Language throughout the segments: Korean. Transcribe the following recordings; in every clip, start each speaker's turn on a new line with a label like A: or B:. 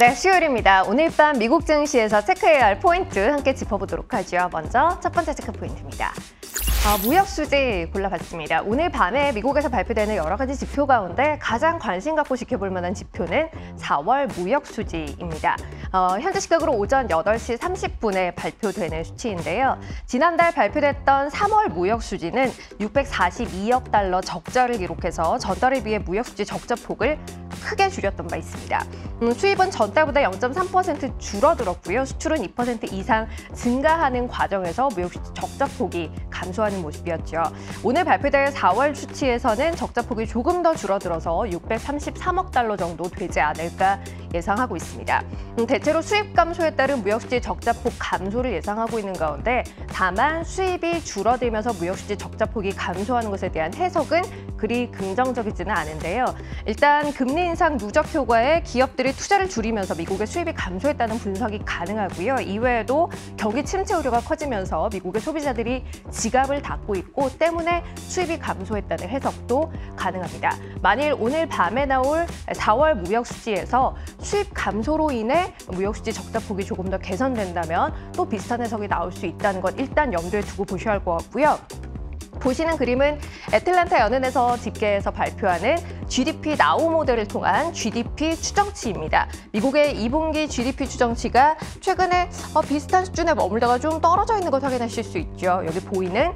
A: 네, 수요일입니다. 오늘 밤 미국 증시에서 체크해야 할 포인트 함께 짚어보도록 하죠. 먼저 첫 번째 체크 포인트입니다. 무역 수지 골라봤습니다. 오늘 밤에 미국에서 발표되는 여러 가지 지표 가운데 가장 관심 갖고 지켜볼 만한 지표는 4월 무역 수지입니다. 현재 시각으로 오전 8시 30분에 발표되는 수치인데요. 지난달 발표됐던 3월 무역 수지는 642억 달러 적자를 기록해서 전달에 비해 무역 수지 적자 폭을 크게 줄였던 바 있습니다. 수입은 전달보다 0.3% 줄어들었고요. 수출은 2% 이상 증가하는 과정에서 무역 수지 적자 폭이 감소하는 모습이었죠. 오늘 발표될 4월 수치에서는 적자 폭이 조금 더 줄어들어서 633억 달러 정도 되지 않을까 예상하고 있습니다. 대체로 수입 감소에 따른 무역수지 적자폭 감소를 예상하고 있는 가운데 다만 수입이 줄어들면서 무역수지 적자폭이 감소하는 것에 대한 해석은 그리 긍정적이지는 않은데요. 일단 금리 인상 누적 효과에 기업들이 투자를 줄이면서 미국의 수입이 감소했다는 분석이 가능하고요. 이외에도 경기 침체 우려가 커지면서 미국의 소비자들이 지갑을 닫고 있고 때문에 수입이 감소했다는 해석도 가능합니다. 만일 오늘 밤에 나올 4월 무역 수지에서 수입 감소로 인해 무역 수지 적자 폭이 조금 더 개선된다면 또 비슷한 해석이 나올 수 있다는 것 일단 염두에 두고 보셔야 할 것 같고요. 보시는 그림은 애틀랜타 연은에서 집계해서 발표하는 GDP 나우 모델을 통한 GDP 추정치입니다. 미국의 2분기 GDP 추정치가 최근에 비슷한 수준에 머물다가 좀 떨어져 있는 것 확인하실 수 있죠. 여기 보이는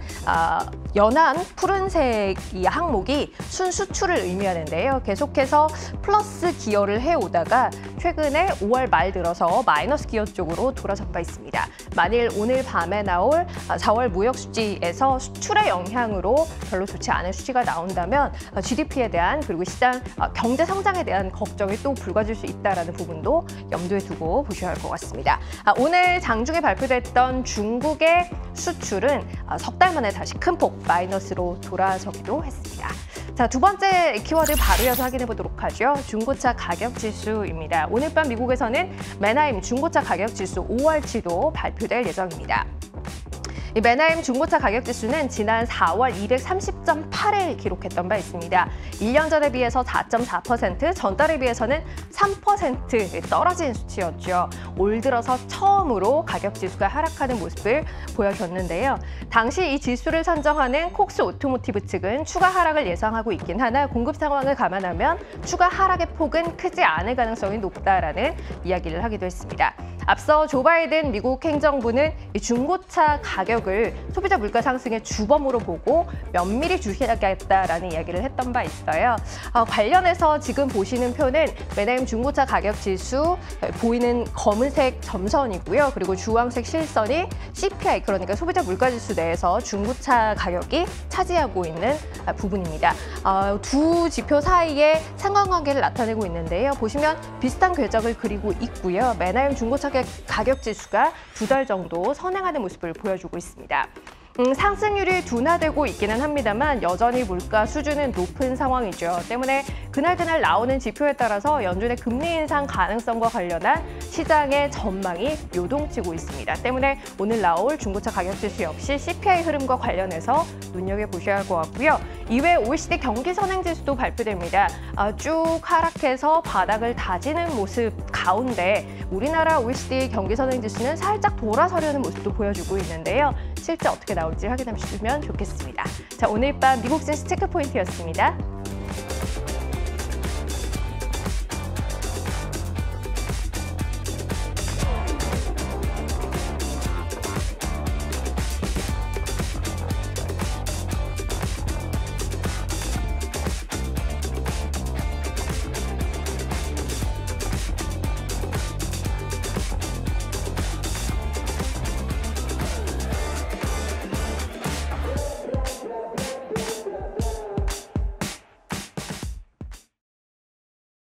A: 연한 푸른색 이 항목이 순수출을 의미하는데요. 계속해서 플러스 기여를 해오다가 최근에 5월 말 들어서 마이너스 기여 쪽으로 돌아선 바 있습니다. 만일 오늘 밤에 나올 4월 무역 수지에서 수출의 영향으로 별로 좋지 않은 수치가 나온다면 GDP에 대한 그리고 시장 경제 성장에 대한 걱정이 또 불거질 수 있다는 부분도 염두에 두고 보셔야 할 것 같습니다. 오늘 장중에 발표됐던 중국의 수출은 석 달 만에 다시 큰 폭 마이너스로 돌아서기도 했습니다. 자, 두 번째 키워드 바로 이어서 확인해 보도록 하죠. 중고차 가격 지수입니다. 오늘 밤 미국에서는 맨하임 중고차 가격 지수 5월치도 발표될 예정입니다. 이 맨하임 중고차 가격 지수는 지난 4월 230.8을 기록했던 바 있습니다. 1년 전에 비해서 4.4%, 전달에 비해서는 3% 떨어진 수치였죠. 올 들어서 처음으로 가격 지수가 하락하는 모습을 보여줬는데요. 당시 이 지수를 산정하는 콕스 오토모티브 측은 추가 하락을 예상하고 있긴 하나 공급 상황을 감안하면 추가 하락의 폭은 크지 않을 가능성이 높다라는 이야기를 하기도 했습니다. 앞서 조 바이든 미국 행정부는 이 중고차 가격을 소비자 물가 상승의 주범으로 보고 면밀히 주시하겠다라는 이야기를 했던 바 있어요. 관련해서 지금 보시는 표는 맨하임 중고차 가격 지수 보이는 검은색 점선이고요. 그리고 주황색 실선이 CPI, 그러니까 소비자 물가 지수 내에서 중고차 가격이 차지하고 있는 부분입니다. 두 지표 사이에 상관관계를 나타내고 있는데요. 보시면 비슷한 궤적을 그리고 있고요. 맨하임 중고차 가격 지수가 2달 정도 선행하는 모습을 보여주고 있습니다. 상승률이 둔화되고 있기는 합니다만 여전히 물가 수준은 높은 상황이죠. 때문에 그날 나오는 지표에 따라서 연준의 금리 인상 가능성과 관련한 시장의 전망이 요동치고 있습니다. 때문에 오늘 나올 중고차 가격 지수 역시 CPI 흐름과 관련해서 눈여겨보셔야 할 것 같고요. 이외에 OECD 경기 선행 지수도 발표됩니다. 쭉 하락해서 바닥을 다지는 모습 가운데 우리나라 OECD 경기 선행 지수는 살짝 돌아서려는 모습도 보여주고 있는데요. 실제 어떻게 나올지 확인해 주시면 좋겠습니다. 자, 오늘 밤 미국 증시 체크 포인트였습니다.